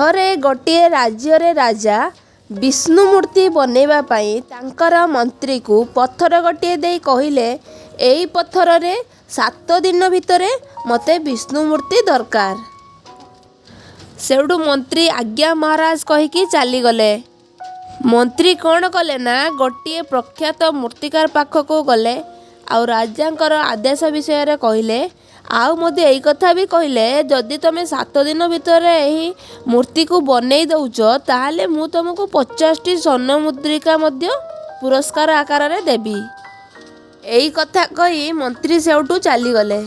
ଥରେ ଗୋଟିଏ ରାଜ୍ୟରେ ରାଜା ବିଷ୍ଣୁ ମୂର୍ତ୍ତି ବନେଇବା ପାଇଁ ତାଙ୍କର ମନ୍ତ୍ରୀକୁ ପଥର ଗୋଟିଏ ଦେଇ କହିଲେ, ଏଇ ପଥରରେ 7 ଦିନ ଭିତରେ ମୋତେ ବିଷ୍ଣୁ ମୂର୍ତ୍ତି ଦରକାର। ସେଉଠୁ ମନ୍ତ୍ରୀ ଆଜ୍ଞା ମହାରାଜ କହିକି ଚାଲିଗଲେ। ମନ୍ତ୍ରୀ କ'ଣ କଲେ ନା ଗୋଟିଏ ପ୍ରଖ୍ୟାତ ମୂର୍ତ୍ତିକାର ପାଖକୁ ଗଲେ ଆଉ ରାଜାଙ୍କର ଆଦେଶ ବିଷୟରେ କହିଲେ। ଆଉ ମଧ୍ୟ ଏଇ କଥା ବି କହିଲେ, ଯଦି ତୁମେ 7 ଦିନ ଭିତରେ ଏହି ମୂର୍ତ୍ତିକୁ ବନେଇ ଦେଉଛ ତାହେଲେ ମୁଁ ତୁମକୁ 50ଟି ସ୍ୱର୍ଣ୍ଣ ମୁଦ୍ରିକା ମଧ୍ୟ ପୁରସ୍କାର ଆକାରରେ ଦେବି। ଏଇ କଥା କହି ମନ୍ତ୍ରୀ ସେଉଠୁ ଚାଲିଗଲେ।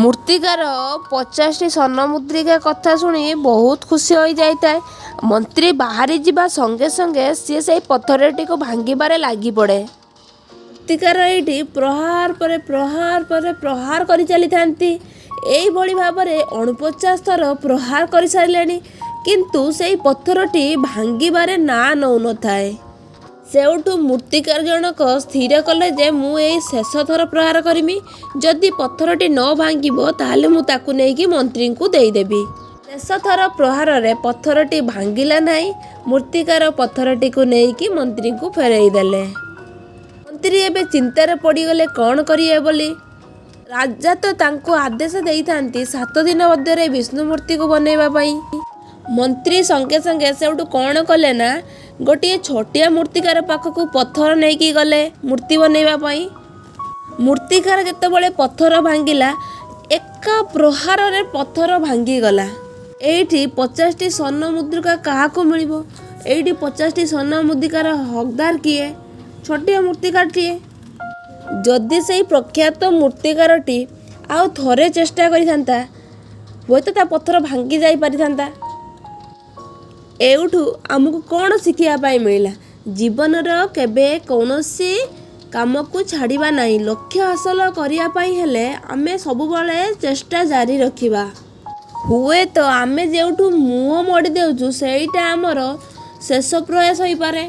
ମୂର୍ତ୍ତିକାର 50ଟି ସ୍ୱର୍ଣ୍ଣ ମୁଦ୍ରିକା କଥା ଶୁଣି ବହୁତ ଖୁସି ହୋଇଯାଇଥାଏ। ମନ୍ତ୍ରୀ ବାହାରି ଯିବା ସଙ୍ଗେ ସଙ୍ଗେ ସିଏ ସେଇ ପଥରଟିକୁ ଭାଙ୍ଗିବାରେ ଲାଗିପଡ଼େ। ମୂର୍ତ୍ତିକାର ଏଇଠି ପ୍ରହାର ପରେ ପ୍ରହାର ପରେ ପ୍ରହାର କରି ଚାଲିଥାନ୍ତି। ଏଇଭଳି ଭାବରେ 49 ଥର ପ୍ରହାର କରିସାରିଲେଣି, କିନ୍ତୁ ସେଇ ପଥରଟି ଭାଙ୍ଗିବାରେ ନାଁ ନେଉନଥାଏ। ସେଉଠୁ ମୂର୍ତ୍ତିକାର ଜଣକ ସ୍ଥିର କଲେ ଯେ ମୁଁ ଏଇ ଶେଷ ଥର ପ୍ରହାର କରିମି। ଯଦି ପଥରଟି ନ ଭାଙ୍ଗିବ ତାହେଲେ ମୁଁ ତାକୁ ନେଇକି ମନ୍ତ୍ରୀଙ୍କୁ ଦେଇଦେବି। ଶେଷ ଥର ପ୍ରହାରରେ ପଥରଟି ଭାଙ୍ଗିଲା ନାହିଁ। ମୂର୍ତ୍ତିକାର ପଥରଟିକୁ ନେଇକି ମନ୍ତ୍ରୀଙ୍କୁ ଫେରାଇ ଦେଲେ। ମନ୍ତ୍ରୀ ଏବେ ଚିନ୍ତାରେ ପଡ଼ିଗଲେ କ'ଣ କରିବେ ବୋଲି। ରାଜା ତ ତାଙ୍କୁ ଆଦେଶ ଦେଇଥାନ୍ତି 7 ଦିନ ମଧ୍ୟରେ ବିଷ୍ଣୁ ମୂର୍ତ୍ତିକୁ ବନେଇବା ପାଇଁ। ମନ୍ତ୍ରୀ ସଙ୍ଗେ ସଙ୍ଗେ ସେଉଠୁ କ'ଣ କଲେ ନା ଗୋଟିଏ ଛୋଟିଆ ମୂର୍ତ୍ତିକାର ପାଖକୁ ପଥର ନେଇକି ଗଲେ ମୂର୍ତ୍ତି ବନେଇବା ପାଇଁ। ମୂର୍ତ୍ତିକାର ଯେତେବେଳେ ପଥର ଭାଙ୍ଗିଲା, ଏକା ପ୍ରହାରରେ ପଥର ଭାଙ୍ଗିଗଲା। ଏଇଠି 50ଟି ସ୍ୱର୍ଣ୍ଣ ମୁଦ୍ରିକା କାହାକୁ ମିଳିବ? ଏଇଠି 50ଟି ସ୍ୱର୍ଣ୍ଣ ମୁଦ୍ରିକାର ହକଦାର କିଏ? ଛୋଟିଆ ମୂର୍ତ୍ତିକାରଟିଏ। ଯଦି ସେଇ ପ୍ରଖ୍ୟାତ ମୂର୍ତ୍ତିକାରଟି ଆଉ ଥରେ ଚେଷ୍ଟା କରିଥାନ୍ତା ହୁଏତ ତା ପଥର ଭାଙ୍ଗି ଯାଇପାରିଥାନ୍ତା। ଏଇଠୁ ଆମକୁ କ'ଣ ଶିଖିବା ପାଇଁ ମିଳିଲା? ଜୀବନର କେବେ କୌଣସି କାମକୁ ଛାଡ଼ିବା ନାହିଁ। ଲକ୍ଷ୍ୟ ହାସଲ କରିବା ପାଇଁ ହେଲେ ଆମେ ସବୁବେଳେ ଚେଷ୍ଟା ଜାରି ରଖିବା। ହୁଏତ ଆମେ ଯେଉଁଠୁ ମୁହଁ ମୋଡ଼ି ଦେଉଛୁ ସେଇଟା ଆମର ଶେଷ ପ୍ରୟାସ ହୋଇପାରେ।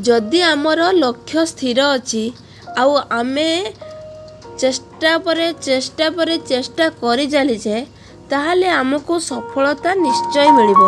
ଯଦି ଆମର ଲକ୍ଷ୍ୟ ସ୍ଥିର ଅଛି ଆଉ ଆମେ ଚେଷ୍ଟା ପରେ ଚେଷ୍ଟା କରି ଚାଲିଛେ ତାହେଲେ ଆମକୁ ସଫଳତା ନିଶ୍ଚୟ ମିଳିବ।